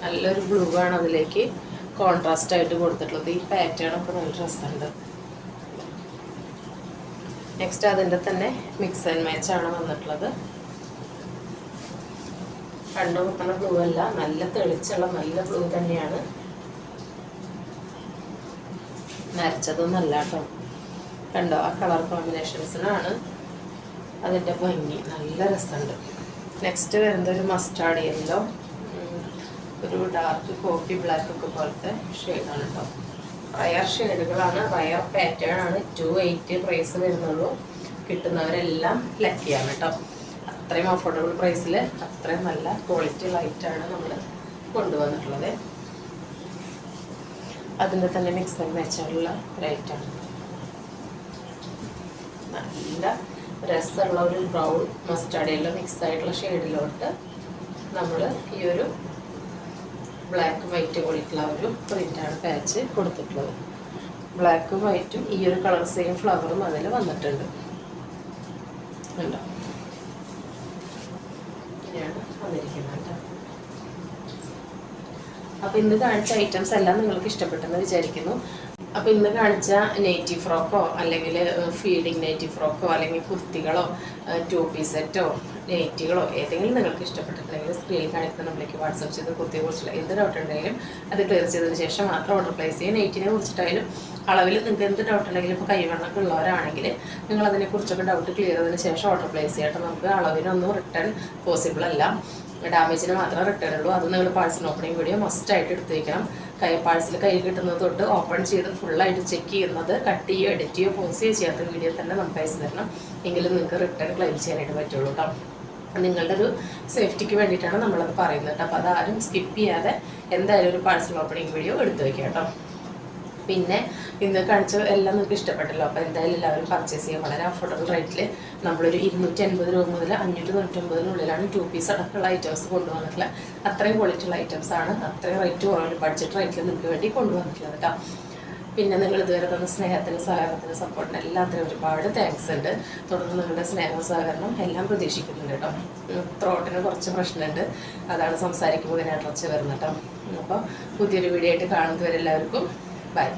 നല്ലൊരു ബ്ലൂ ആണ് അതിലേക്ക് കോൺട്രാസ്റ്റ് ആയിട്ട് കൊടുത്തിട്ടുള്ളത്. ഈ പാറ്റേൺ ഒക്കെ നല്ല രസമുണ്ട്. നെക്സ്റ്റ് അതിൻ്റെ തന്നെ മിക്സ് ആൻഡ് മാച്ച് ആണ് വന്നിട്ടുള്ളത്. കണ്ണു കുത്തണ ബ്ലൂ അല്ല, നല്ല തെളിച്ചുള്ള നല്ല ബ്ലൂ തന്നെയാണ്. നരച്ചതൊന്നല്ല കേട്ടോ. കണ്ടോ, ആ കളർ കോമ്പിനേഷൻസിനാണ് അതിൻ്റെ ഭംഗി. നല്ല രസമുണ്ട്. നെക്സ്റ്റ് വരുന്നത് ഒരു മസ്റ്റാർഡ് യെല്ലോ, ഒരു ഡാർക്ക് കോഫി ബ്ലാക്ക് ഒക്കെ പോലത്തെ ഷെയ്ഡാണ് കേട്ടോ. റയർ ഷെയ്ഡുകളാണ്, റയർ പാറ്റേൺ ആണ്. 280 പ്രൈസ് വരുന്നുള്ളൂ. കിട്ടുന്നവരെല്ലാം ലക്കിയാണ് കേട്ടോ. അത്രയും അഫോർഡബിൾ പ്രൈസിൽ അത്രയും നല്ല ക്വാളിറ്റി ലൈറ്റാണ് നമ്മൾ കൊണ്ടുവന്നിട്ടുള്ളത്. അതിൻ്റെ തന്നെ മിക്സ് ആൻഡ് മാച്ചുള്ള ലൈറ്റാണ്. നല്ല രസമുള്ള ഒരു ബ്രൗൺ മസ്റ്റാർഡ് യെല്ലോ മിക്സ് ആയിട്ടുള്ള ഷെയ്ഡിലോട്ട് നമ്മൾ ഈ ഒരു ബ്ലാക്ക് വൈറ്റ് കൂടിയിട്ടുള്ള ഒരു പ്രിൻ്റാണ് പാച്ച് കൊടുത്തിട്ടുള്ളത്. ബ്ലാക്കും വൈറ്റും ഈ ഒരു കളർ സെയിം ഫ്ലവറും അതിൽ വന്നിട്ടുണ്ട്. ഉണ്ടോ, ഇങ്ങനെയാണ് വന്നിരിക്കുന്നത്. അപ്പോൾ ഇന്ന് കാണിച്ച ഐറ്റംസ് എല്ലാം നിങ്ങൾക്ക് ഇഷ്ടപ്പെട്ടെന്ന് വിചാരിക്കുന്നു. അപ്പോൾ ഇന്ന് കാണിച്ച നെറ്റീവ് ഫ്രോക്കോ അല്ലെങ്കിൽ ഫീഡിങ് നെറ്റീവ് ഫ്രോക്കോ അല്ലെങ്കിൽ കുർത്തികളോ 2 പീസ് സെറ്റോ നെറ്റികളോ ഏതെങ്കിലും നിങ്ങൾക്ക് ഇഷ്ടപ്പെട്ടിട്ടുണ്ടെങ്കിൽ സ്ക്രീനിൽ കാണിക്കുന്ന നമ്മൾക്ക് വാട്സപ്പ് ചെയ്ത് കുർത്തിയെക്കുറിച്ചുള്ള എന്ത് ഡൗട്ട് ഉണ്ടെങ്കിലും അത് ക്ലിയർ ചെയ്തതിന് ശേഷം മാത്രം ഓർഡർ പ്ലേസ് ചെയ്യുക. നെറ്റിനെ കുറിച്ചിട്ടായാലും അളവിൽ നിങ്ങൾക്ക് എന്ത് ഡൗട്ട് ഉണ്ടെങ്കിലും ഇപ്പോൾ കൈവണ്ണൊക്കെ ഉള്ളവരാണെങ്കിൽ നിങ്ങൾ അതിനെക്കുറിച്ചൊക്കെ ഡൗട്ട് ക്ലിയർ ചെയ്തതിന് ശേഷം ഓർഡർ പ്ലേസ് ചെയ്യട്ടെ. നമുക്ക് അളവിനൊന്നും റിട്ടേൺ പോസിബിൾ അല്ല, ഡാമേജിന് മാത്രമേ റിട്ടേൺ ഉള്ളൂ. അത് നിങ്ങൾ പാഴ്സൽ ഓപ്പണിംഗ് വീഡിയോ മസ്റ്റായിട്ട് എടുത്ത് വയ്ക്കണം. പാഴ്സൽ കയ്യിൽ കിട്ടുന്നത് തൊട്ട് ഓപ്പൺ ചെയ്ത് ഫുള്ളായിട്ട് ചെക്ക് ചെയ്യുന്നത്, കട്ട് ചെയ്യുകയോ എഡിറ്റ് ചെയ്യുകയോ പോസ്റ്റ് ചെയ്യുകയോ ചെയ്യാത്ത വീഡിയോ തന്നെ നമുക്ക് അയച്ചു തരണം. എങ്കിലും നിങ്ങൾക്ക് റിട്ടേൺ ക്ലെയിം ചെയ്യാനായിട്ട് പറ്റുള്ളൂ കേട്ടോ. നിങ്ങളുടെ ഒരു സേഫ്റ്റിക്ക് വേണ്ടിയിട്ടാണ് നമ്മളത് പറയുന്നത് കേട്ടോ. അപ്പോൾ അതാരും സ്കിപ്പ് ചെയ്യാതെ എന്തായാലും ഒരു പാഴ്സൽ ഓപ്പണിംഗ് വീഡിയോ എടുത്ത് വയ്ക്കുക കേട്ടോ. പിന്നെ ഇന്ന് കാണിച്ച എല്ലാം നിങ്ങൾക്ക് ഇഷ്ടപ്പെട്ടല്ലോ. അപ്പോൾ എന്തായാലും എല്ലാവരും പർച്ചേസ് ചെയ്യാം. വളരെ അഫോർഡബിൾ റേറ്റിൽ നമ്മളൊരു 250 രൂപ മുതൽ 599 2 പീസ് അടക്കമുള്ള ഐറ്റംസ് കൊണ്ടുവന്നിട്ടുള്ള അത്രയും ക്വാളിറ്റിയുള്ള ഐറ്റംസാണ്. അത്രയും റേറ്റ് കുറവിൽ ബഡ്ജറ്റ് റേറ്റിൽ നിങ്ങൾക്ക് വേണ്ടി കൊണ്ടുവന്നിട്ടുള്ളത് കേട്ടോ. പിന്നെ നിങ്ങൾ ഇതുവരെ തന്ന സ്നേഹത്തിന്, സഹകരണത്തിന്, സപ്പോർട്ടിന് എല്ലാത്തിനും ഒരുപാട് താങ്ക്സ് ഉണ്ട്. തുടർന്ന് നിങ്ങളുടെ സ്നേഹവും സഹകരണം എല്ലാം പ്രതീക്ഷിക്കുന്നുണ്ട് കേട്ടോ. ത്രോട്ടിന് കുറച്ച് പ്രശ്നമുണ്ട്, അതാണ് സംസാരിക്കുമ്പോൾ ഇങ്ങനെ അടച്ച് വരുന്നത് കേട്ടോ. അപ്പോൾ പുതിയൊരു വീഡിയോ ആയിട്ട് കാണുന്നവരെല്ലാവർക്കും ബൈ.